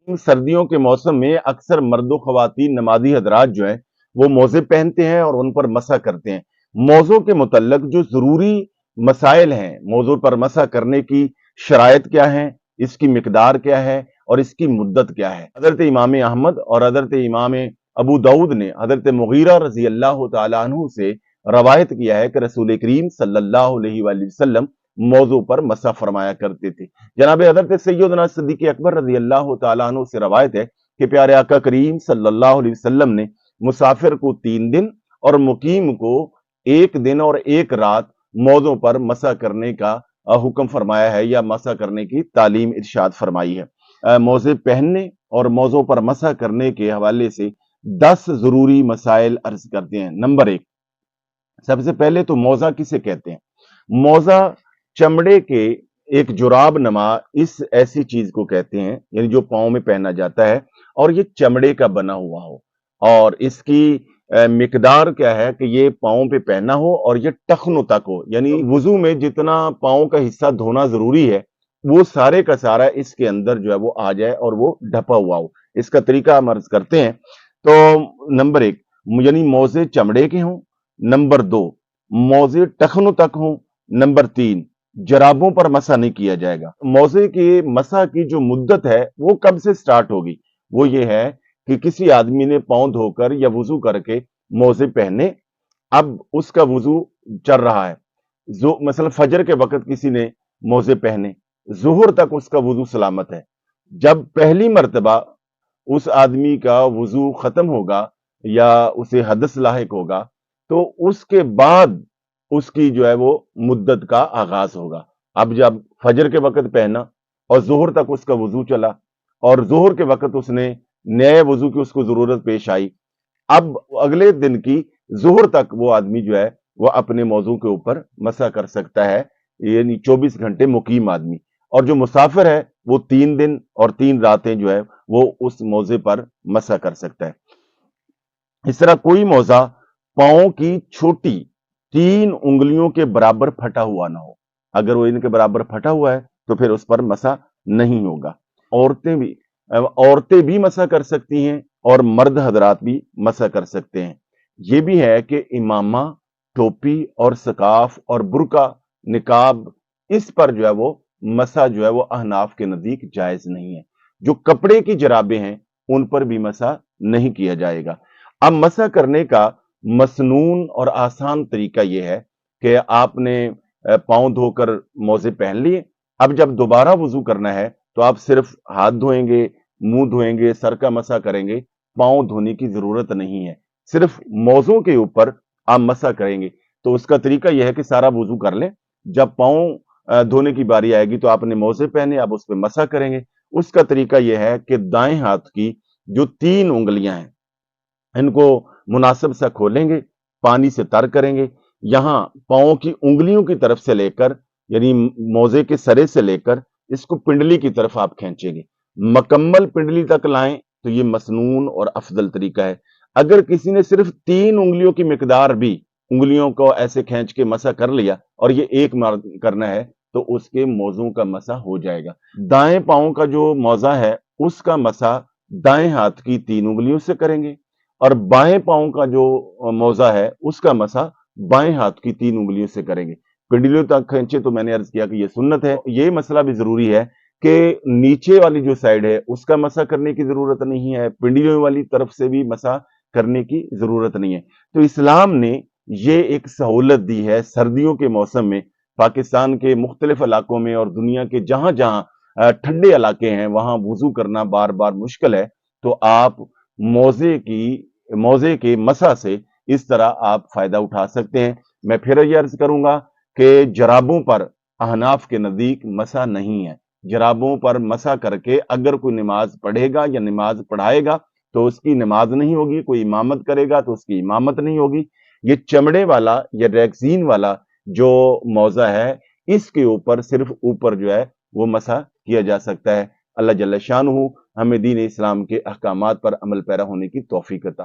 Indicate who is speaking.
Speaker 1: सर्दियों के मौसम में अक्सर मर्द ख्वातीन नमाजी हजरात जो हैं वो मोजे पहनते हैं और उन पर मसा करते हैं। मौजों के मुतल्लक जो जरूरी मसाइल हैं, मौजों पर मसा करने की शराइत क्या है, इसकी मिकदार क्या है और इसकी मुद्दत क्या है। हजरत इमाम अहमद और हजरत इमाम अबू दाऊद ने हजरत मुगीरा रजी अल्लाह तआला अन्हु से रवायत किया है कि रसूल करीम सल्लल्लाहु अलैहि वसल्लम मौजू पर मसा फरमाया करते थे। जनाब हजरत सैयदना सिद्दीक अकबर रजी अल्लाह तआला अन्हु से रवायत है कि प्यारे आका करीम सल्लल्लाहु अलैहि वसल्लम ने मुसाफिर को 3 दिन और मुकीम को 1 दिन और 1 रात मौजों पर मसा करने का हुक्म फरमाया है या मसा करने की तालीम इरशाद फरमाई है। मौजे पहनने और मौजों पर मसा करने के हवाले से 10 जरूरी मसाइल अर्ज करते हैं। नंबर 1, सबसे पहले तो मौजा किसे कहते हैं? मौजा चमड़े के एक जुराब नमा इस ऐसी चीज को कहते हैं, यानी जो पांव में पहना जाता है और ये चमड़े का बना हुआ हो और इसकी मिकदार क्या है कि ये पांव पे पहना हो और ये टखनों तक हो, यानी वुजू में जितना पांव का हिस्सा धोना जरूरी है वो सारे का सारा इसके अंदर जो है वो आ जाए और वो ढपा हुआ हो। इसका तरीका हम अर्ज करते हैं। तो नंबर 1, यानी मोजे चमड़े के हों। नंबर 2, मोजे टखनों तक हों। नंबर 3, जराबों पर मसा नहीं किया जाएगा। मोजे की मसा की जो मुद्दत है वो कब से स्टार्ट होगी? वो ये है कि किसी आदमी ने पांव धोकर या वुजू करके मोजे पहने, अब उसका वुजू चल रहा है, जो मसलन फजर के वक्त किसी ने मोजे पहने, जुहर तक उसका वुजू सलामत है। जब पहली मर्तबा उस आदमी का वुजू खत्म होगा या उसे हदस लाहिक होगा तो उसके बाद उसकी जो है वो मुद्दत का आगाज होगा। अब जब फजर के वक्त पहना और जोहर तक उसका वुजू चला और जोहर के वक्त उसने नए वुजू की उसको जरूरत पेश आई, अब अगले दिन की जोहर तक वो आदमी जो है वो अपने मौजू के ऊपर मसा कर सकता है, यानी 24 घंटे मुकीम आदमी। और जो मुसाफिर है वो 3 दिन और 3 रातें जो है वो उस मौजे पर मसा कर सकता है। इस तरह कोई मौजा पांव की छोटी 3 उंगलियों के बराबर फटा हुआ ना हो। अगर वो इनके बराबर फटा हुआ है तो फिर उस पर मसा नहीं होगा। औरतें भी मसा कर सकती हैं और मर्द हजरात भी मसा कर सकते हैं। ये भी है कि इमामा, टोपी और सकाफ और बुरका, निकाब, इस पर जो है वो मसा जो है वो अहनाफ के नजदीक जायज नहीं है। जो कपड़े की जराबें हैं उन पर भी मसा नहीं किया जाएगा। अब मसा करने का मसनून और आसान तरीका यह है कि आपने पांव धोकर मोजे पहन लिए, अब जब दोबारा वुजू करना है तो आप सिर्फ हाथ धोएंगे, मुंह धोएंगे, सर का मसा करेंगे, पांव धोने की जरूरत नहीं है। सिर्फ मौजों के ऊपर आप मसा करेंगे। तो उसका तरीका यह है कि सारा वुजू कर लें, जब पांव धोने की बारी आएगी तो आपने मोजे पहने, आप उस पर मसा करेंगे। उसका तरीका यह है कि दाएं हाथ की जो 3 उंगलियां हैं इनको मुनासिब सा खोलेंगे, पानी से तर करेंगे, यहां पांव की उंगलियों की तरफ से लेकर, यानी मोजे के सरे से लेकर इसको पिंडली की तरफ आप खींचेंगे। मकम्मल पिंडली तक लाएं तो ये मसनून और अफजल तरीका है। अगर किसी ने सिर्फ 3 उंगलियों की मिकदार भी उंगलियों को ऐसे खींच के मसा कर लिया और ये एक मार करना है तो उसके मौजों का मसा हो जाएगा। दाएं पांव का जो मौजा है उसका मसा दाएं हाथ की 3 उंगलियों से करेंगे और बाएं पांव का जो मौजा है उसका मसा बाएं हाथ की 3 उंगलियों से करेंगे। पिंडलियों तक खींचे तो मैंने अर्ज किया कि ये सुन्नत है। ये मसला भी जरूरी है कि नीचे वाली जो साइड है उसका मसा करने की जरूरत नहीं है, पिंडलियों वाली तरफ से भी मसा करने की जरूरत नहीं है। तो इस्लाम ने ये एक सहूलत दी है सर्दियों के मौसम में। पाकिस्तान के मुख्तलिफ इलाकों में और दुनिया के जहां जहां ठंडे इलाके हैं वहां वुजू करना बार बार मुश्किल है, तो आप मौजे के मसा से इस तरह आप फायदा उठा सकते हैं। मैं फिर ये अर्ज करूंगा कि जराबों पर अहनाफ के नजदीक मसा नहीं है। जराबों पर मसा करके अगर कोई नमाज पढ़ेगा या नमाज पढ़ाएगा तो उसकी नमाज नहीं होगी, कोई इमामत करेगा तो उसकी इमामत नहीं होगी। ये चमड़े वाला या रैक्सीन वाला जो मौजा है इसके ऊपर सिर्फ ऊपर जो है वो मसा किया जा सकता है। अल्लाह जल्ल शानुहु हमें दीन इस्लाम के अहकामात पर अमल पैरा होने की तौफीक अता